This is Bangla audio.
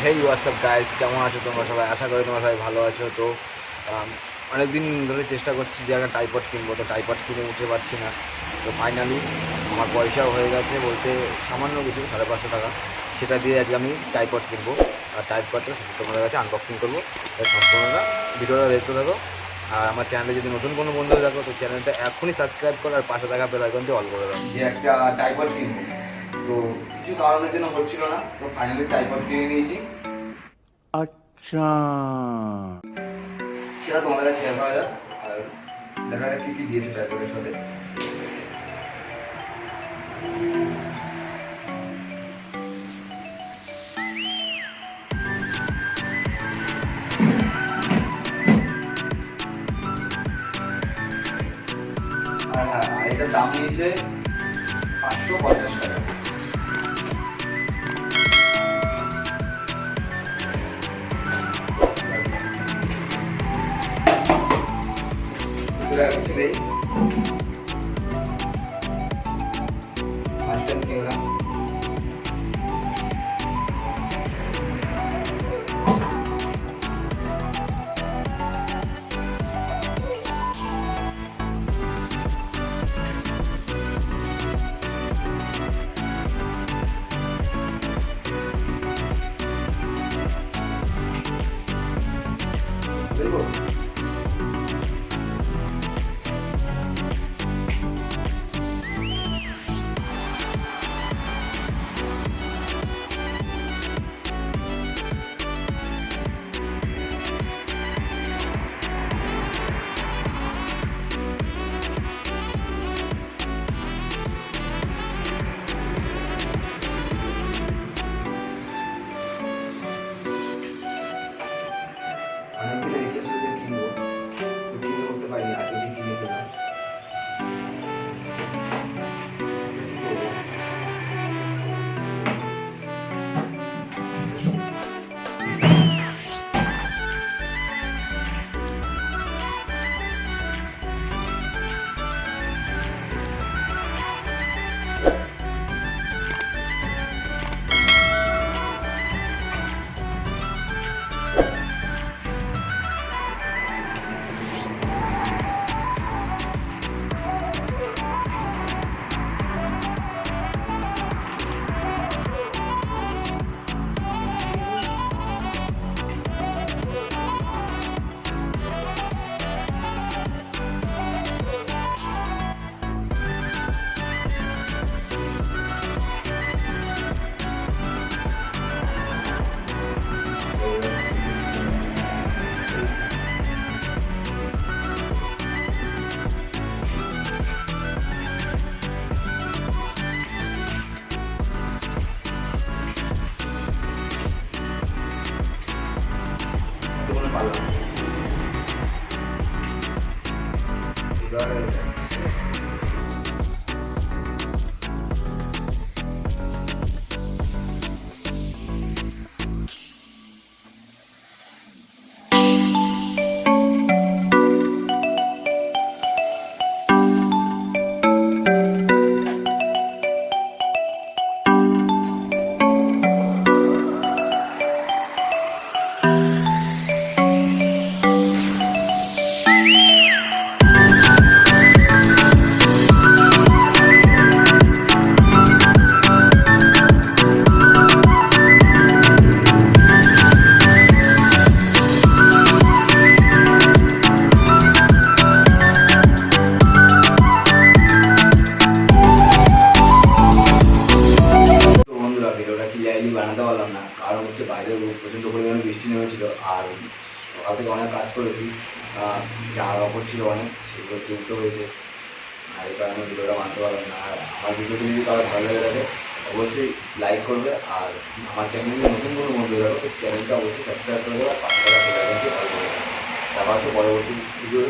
হেই হোয়াটসঅ্যাপ গাইস, কেমন আছো তোমরা সবাই? আশা করি তোমরা সবাই ভালো আছো। তো অনেকদিন ধরে চেষ্টা করছি যে একটা ট্রাইপড কিনবো, তো ট্রাইপড কিনে উঠতে পারছি না। তো ফাইনালি আমার পয়সাও হয়ে গেছে, বলতে সামান্য কিছু 550 টাকা, সেটা দিয়ে আজকে আমি ট্রাইপড কিনবো। আর ট্রাইপডটা তোমাদের কাছে আনবক্সিং করবো। তাই সম্পূর্ণটা ভিডিওটা দেখতে থাকো। আর আমার চ্যানেলে যদি নতুন কোনো বন্ধু দেখো তো চ্যানেলটা এখনই সাবস্ক্রাইব করো আর পাশে থাকা বেল আইকনটি অল করে দাও। যে একটা ট্রাইপড কিনবো, তো কিছু কারণের জন্য হচ্ছিল না, তো ফাইনালি ট্রাইপড কিনে নিয়েছি। আচ্ছা, সেটা তোমাদের কাছে শেয়ার করা যাক আর দেখা যাক কী কী দিয়েছে ট্রাইপডের সাথে। আর হ্যাঁ, আর এটার দাম নিয়েছে 550 টাকা। কিছু নেই, ফার্স্ট কিনলাম। দেখো অনেকদিন ইচ্ছা ছিল যে কিনবো, তো কিনে করতে পারিনি, আজকে যে কিনে দিলাম। বানাতে পারলাম না, কারণ হচ্ছে বাইরে প্রচণ্ড পরিমাণে বৃষ্টি নেমেছিল। আর সকাল থেকে অনেক কাজ করেছি, জামা কাপড় ছিল অনেক, সেগুলো তুলতে হয়েছে। আর এই কারণে ভিডিওটা বানাতে পারলাম না। আর আমার ভিডিওটি যদি কারো ভালো লেগে থাকে অবশ্যই লাইক করবে, আর আমার চ্যানেলে নতুন কোনো বন্ধু যাবে তো চ্যানেলটা অবশ্যই সাবস্ক্রাইব করে দেবে আর পাশে থাকা বেল আইকনটি অল করে দেবে। তারপর হচ্ছে পরবর্তী ভিডিও